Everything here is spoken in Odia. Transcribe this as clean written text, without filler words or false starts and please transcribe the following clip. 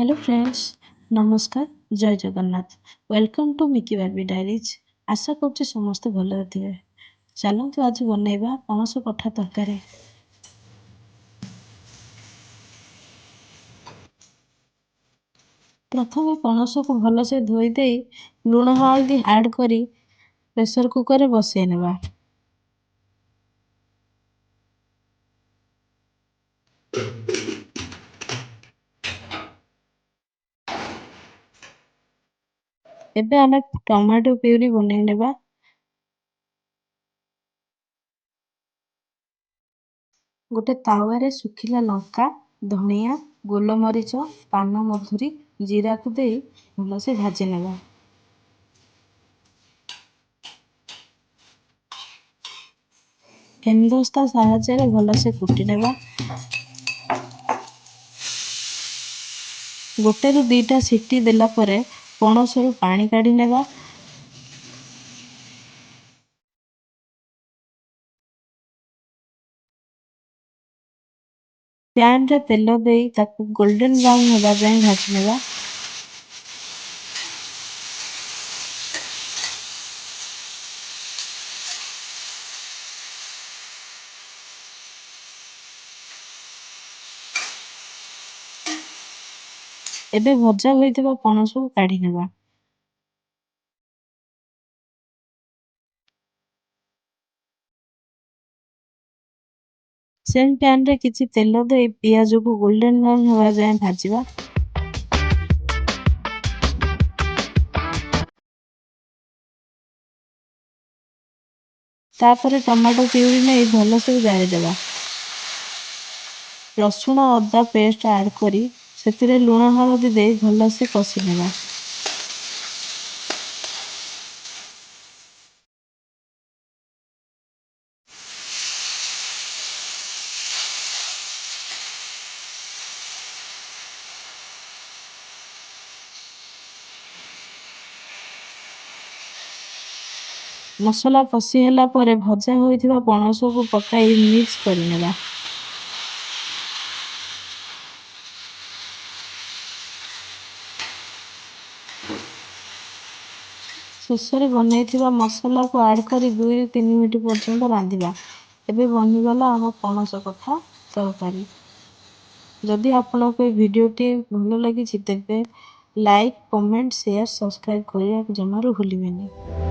हेलो फ्रेंड्स, नमस्कार, जय Jagannath. Welcome to Mickey Barbie diaries. आशा କରୁଛି ସମସ୍ତେ ଭଲରେ ଥିବେ। ଚାଲନ୍ତୁ ଆଜି ବନେଇବା ପଣସ କଠା ତରକାରୀ। ପ୍ରଥମେ ପଣସକୁ ଭଲସେ ଧୋଇ ଦେଇ ଲୁଣ ହଳଦୀ ଆଡ୍ କରି ପ୍ରେସର କୁକରରେ ବସାଇ ନେବା। ଏବେ ଆମେ ଟମାଟୋ ପ୍ୟୁରି ବନେଇ ନେବା। ଗୋଟେ ତାୱାରେ ଶୁଖିଲା ଲଙ୍କା, ଧନିଆ, ଗୋଲମରିଚ, ପାନମଧୁରୀ, ଜିରାକୁ ଦେଇ ଭଲସେ ଭାଜି ନେବା। ହେମଦସ୍ତା ସାହାଯ୍ୟରେ ଭଲସେ କୁଟି ନେବା। ଗୋଟେରୁ ଦୁଇଟା ସିଟି ଦେଲା ପରେ ପଣସରୁ ପାଣି କାଢି ନେବା। ପ୍ୟାନରେ ତେଲ ଦେଇ ତାକୁ ଗୋଲ୍ଡେନ ବ୍ରାଉନ୍ ହେବା ଯାଏଁ ଭାଜି ନେବା। ଏବେ ଭଜା ହୋଇଥିବା ପଣସକୁ କାଢି ନେବା। ସେମ୍ ପ୍ୟାନରେ କିଛି ତେଲ ଦେଇ ପିଆଜକୁ ଗୋଲ୍ଡେନ ବ୍ରାଉନ୍ ହେବା ଯାଏଁ ଭାଜିବା। ତାପରେ ଟମାଟୋ ପ୍ୟୁରି ନେଇ ଭଲସେ ଜାଳିଦେବା। ରସୁଣ ଅଦା ପେଷ୍ଟ ଆଡ୍ କରି ସେଥିରେ ଲୁଣ ହଳଦୀ ଦେଇ ଭଲସେ କଷି ନେବା। ମସଲା କଷି ହେଲା ପରେ ଭଜା ହୋଇଥିବା ପଣସକୁ ପକାଇ ମିକ୍ସ କରିନେବା। ଶେଷରେ ବନେଇଥିବା ମସଲାକୁ ଆଡ୍ କରି 2ରୁ 3 ମିନିଟ୍ ପର୍ଯ୍ୟନ୍ତ ରାନ୍ଧିବା। ଏବେ ବନିଗଲା ଆମ ପଣସ କଠା ତରକାରୀ। ଯଦି ଆପଣଙ୍କୁ ଏ ଭିଡ଼ିଓଟି ଭଲ ଲାଗିଛି ତେବେ ଲାଇକ୍, କମେଣ୍ଟ, ସେୟାର, ସବସ୍କ୍ରାଇବ୍ କରିବାକୁ ଜମାରୁ ଭୁଲିବେନି।